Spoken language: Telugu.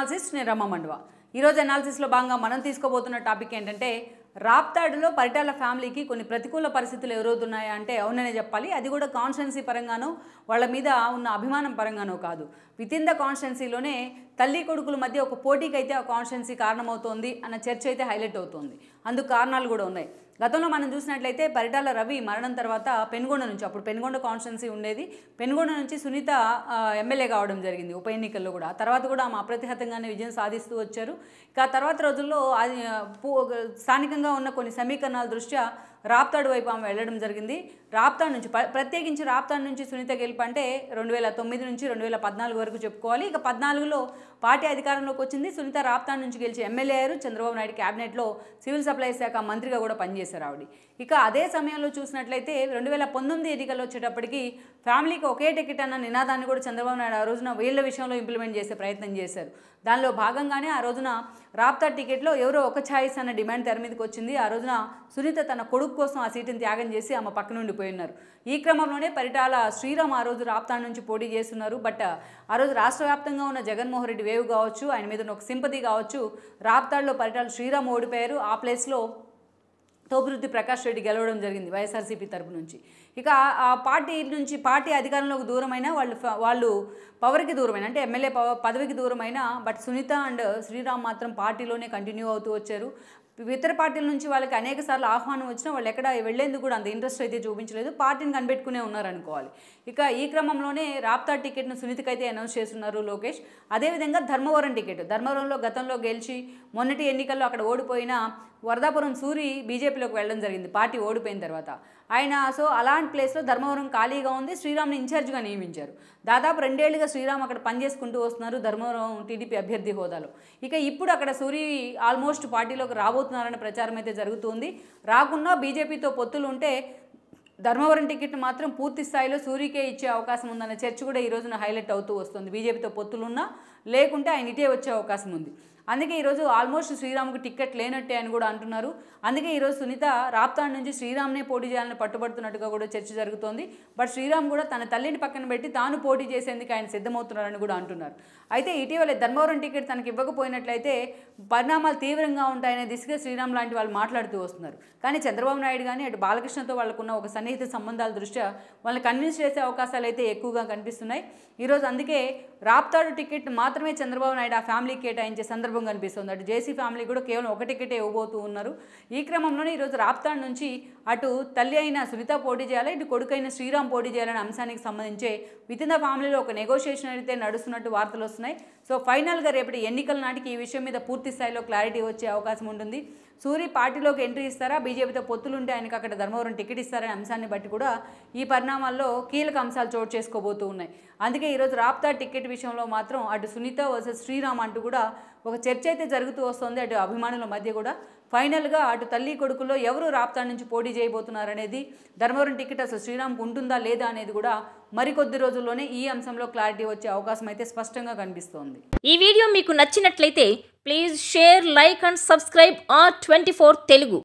అనాలిసిస్ నేను రమ మండవ ఈరోజు అనాలిసిస్లో భాగంగా మనం తీసుకోబోతున్న టాపిక్ ఏంటంటే రాప్తాడులో పరిటాల ఫ్యామిలీకి కొన్ని ప్రతికూల పరిస్థితులు ఎదురవుతున్నాయా అంటే అవుననే చెప్పాలి. అది కూడా కాన్స్టిట్యున్సీ పరంగానో వాళ్ళ మీద ఉన్న అభిమానం పరంగానో కాదు. వితిన్ ద కాన్స్టిట్యున్సీలోనే తల్లి కొడుకుల మధ్య ఒక పోటీకి అయితే ఆ కాన్స్టిట్యున్సీ కారణమవుతోంది అన్న చర్చ అయితే హైలైట్ అవుతోంది. అందుకు కారణాలు కూడా ఉన్నాయి. గతంలో మనం చూసినట్లయితే పరిటాల రవి మరణం తర్వాత పెనుగొండ నుంచి, అప్పుడు పెనుగొండ కాన్స్టిట్యున్సీ ఉండేది, పెనుగొండ నుంచి సునీత ఎమ్మెల్యే కావడం జరిగింది ఉప ఎన్నికల్లో కూడా. ఆ తర్వాత కూడా ఆమె అప్రతిహతంగానే విజయం సాధిస్తూ వచ్చారు. ఇక తర్వాత రోజుల్లో స్థానికంగా ఉన్న కొన్ని సమీకరణాల దృష్ట్యా రాప్తాడు వైపు ఆమె వెళ్ళడం జరిగింది. రాప్తాడు నుంచి ప్రత్యేకించి రాప్తాడు నుంచి సునీత గెలుపు అంటే 2009 నుంచి 2014 వరకు చెప్పుకోవాలి. ఇక 14లో పార్టీ అధికారంలోకి వచ్చింది. సునీత రాప్తాడు నుంచి గెలిచి ఎమ్మెల్యే అయ్యారు. చంద్రబాబు నాయుడు క్యాబినెట్లో సివిల్ సప్లైస్ శాఖ మంత్రిగా కూడా పనిచేశారు ఆవిడ. ఇక అదే సమయంలో చూసినట్లయితే 2019 ఎన్నికల్లో వచ్చేటప్పటికి ఫ్యామిలీకి ఒకే టికెట్ అన్న నినాదాన్ని కూడా చంద్రబాబు నాయుడు ఆ రోజున వీళ్ళ విషయంలో ఇంప్లిమెంట్ చేసే ప్రయత్నం చేశారు. దానిలో భాగంగానే ఆ రోజున రాప్తాడు టికెట్లో ఎవరో ఒక ఛాయిస్ అన్న డిమాండ్ తెర మీదకి వచ్చింది. ఆ రోజున సునీత తన కొడుకు కోసం ఆ సీటుని త్యాగం చేసి ఆమె పక్కన ఉండిపోయినారు. ఈ క్రమంలోనే పరిటాల శ్రీరామ్ ఆ రోజు రాప్తాడు నుంచి పోటీ చేస్తున్నారు. బట్ ఆ రోజు రాష్ట్ర వ్యాప్తంగా ఉన్న జగన్మోహన్ రెడ్డి వేవ్ కావచ్చు, ఆయన మీద ఒక సింపతి కావచ్చు, రాప్తాడులో పరిటాల శ్రీరామ్ ఓడిపోయారు. ఆ ప్లేస్లో తోపురుద్ది ప్రకాష్ రెడ్డి గెలవడం జరిగింది వైఎస్ఆర్సీపీ తరపు నుంచి. ఇక ఆ పార్టీ నుంచి పార్టీ అధికారంలోకి దూరమైన వాళ్ళు పవర్కి దూరమైన అంటే ఎమ్మెల్యే పదవికి దూరమైన బట్ సునీత అండ్ శ్రీరామ్ మాత్రం పార్టీలోనే కంటిన్యూ అవుతూ వచ్చారు. ఇతర పార్టీల నుంచి వాళ్ళకి అనేక సార్లు ఆహ్వానం వచ్చినా వాళ్ళు ఎక్కడ వెళ్లేందుకు కూడా అంత ఇంట్రెస్ట్ అయితే చూపించలేదు. పార్టీని కనిపెట్టుకునే ఉన్నారనుకోవాలి. ఇక ఈ క్రమంలోనే రాప్తాడు టికెట్ను సునీతకైతే అనౌన్స్ చేస్తున్నారు లోకేష్. అదేవిధంగా ధర్మవరం టికెట్, ధర్మవరంలో గతంలో గెలిచి మొన్నటి ఎన్నికల్లో అక్కడ ఓడిపోయిన వరదాపురం సూరి బీజేపీలోకి వెళ్ళడం జరిగింది పార్టీ ఓడిపోయిన తర్వాత. ఆయన సో అలాంటి ప్లేస్లో ధర్మవరం ఖాళీగా ఉంది, శ్రీరామ్ని ఇన్ఛార్జ్గా నియమించారు. దాదాపు 2 ఏళ్లుగా శ్రీరామ్ అక్కడ పనిచేసుకుంటూ వస్తున్నారు ధర్మవరం టీడీపీ అభ్యర్థి హోదాలో. ఇక ఇప్పుడు అక్కడ సూరి ఆల్మోస్ట్ పార్టీలోకి రాబోతున్నారనే ప్రచారం అయితే జరుగుతుంది. రాకున్నా బీజేపీతో పొత్తులు ఉంటే ధర్మవరం టికెట్ మాత్రం పూర్తి స్థాయిలో సూరికే ఇచ్చే అవకాశం ఉందన్న చర్చ కూడా ఈ రోజున హైలైట్ అవుతూ వస్తుంది. బీజేపీతో పొత్తులున్నా లేకుంటే ఆయన ఇటే వచ్చే అవకాశం ఉంది. అందుకే ఈరోజు ఆల్మోస్ట్ శ్రీరామ్కి టికెట్ లేనట్టే అని కూడా అంటున్నారు. అందుకే ఈరోజు సునీత రాప్తాడు నుంచి శ్రీరామ్నే పోటీ చేయాలని పట్టుబడుతున్నట్టుగా కూడా చర్చ జరుగుతోంది. బట్ శ్రీరామ్ కూడా తన తల్లిని పక్కన పెట్టి తాను పోటీ చేసేందుకు ఆయన సిద్ధమవుతున్నారని కూడా అంటున్నారు. అయితే ఇటీవల ధర్మవరం టికెట్ తనకి ఇవ్వకపోయినట్లయితే పరిణామాలు తీవ్రంగా ఉంటాయనే దిశగా శ్రీరామ్ లాంటి వాళ్ళు మాట్లాడుతూ వస్తున్నారు. కానీ చంద్రబాబు నాయుడు కానీ అటు బాలకృష్ణతో వాళ్ళకున్న ఒక సన్నిహిత సంబంధాల దృష్ట్యా వాళ్ళని కన్విన్స్ చేసే అవకాశాలు అయితే ఎక్కువగా కనిపిస్తున్నాయి ఈరోజు. అందుకే రాప్తాడు టికెట్ మాత్రమే చంద్రబాబు నాయుడు ఆ ఫ్యామిలీకి కేటాయించే సందర్భం కనిపిస్తుంది. అటు జేసీ ఫ్యామిలీ కూడా కేవలం ఒక టికెటే ఇవ్వబోతూ ఉన్నారు. ఈ క్రమంలోనే ఈరోజు రాప్తాడు నుంచి అటు తల్లి అయిన సునీత పోటీ చేయాలి, ఇటు కొడుకైన శ్రీరామ్ పోటీ చేయాలనే అంశానికి సంబంధించి విత్ ఇన్ ద ఫ్యామిలీలో ఒక నెగోషియేషన్ అయితే నడుస్తున్నట్టు వార్తలు వస్తున్నాయి. సో ఫైనల్గా రేపటి ఎన్నికల నాటికి ఈ విషయం మీద పూర్తి స్థాయిలో క్లారిటీ వచ్చే అవకాశం ఉంటుంది. సూరి పార్టీలోకి ఎంట్రీ ఇస్తారా, బీజేపీతో పొత్తులుంటే ఆయనకు అక్కడ ధర్మవరం టికెట్ ఇస్తారనే అంశాన్ని బట్టి కూడా ఈ పరిణామాల్లో కీలక అంశాలు చోటు చేసుకోబోతూ ఉన్నాయి. అందుకే ఈరోజు రాప్తాడు టికెట్ విషయంలో మాత్రం అటు సునీత వర్సెస్ శ్రీరామ్ అంటూ కూడా ఒక చర్చ అయితే జరుగుతూ వస్తుంది అటు అభిమానుల మధ్య కూడా. ఫైనల్గా అటు తల్లి కొడుకుల్లో ఎవరు రాప్తాడు నుంచి పోటీ చేయబోతున్నారనేది, ధర్మవరం టికెట్ అసలు శ్రీరామ్కి ఉంటుందా లేదా అనేది కూడా మరికొద్ది రోజుల్లోనే ఈ అంశంలో క్లారిటీ వచ్చే అవకాశం అయితే స్పష్టంగా కనిపిస్తోంది. ఈ వీడియో మీకు నచ్చినట్లయితే please share, like and subscribe R24 Telugu.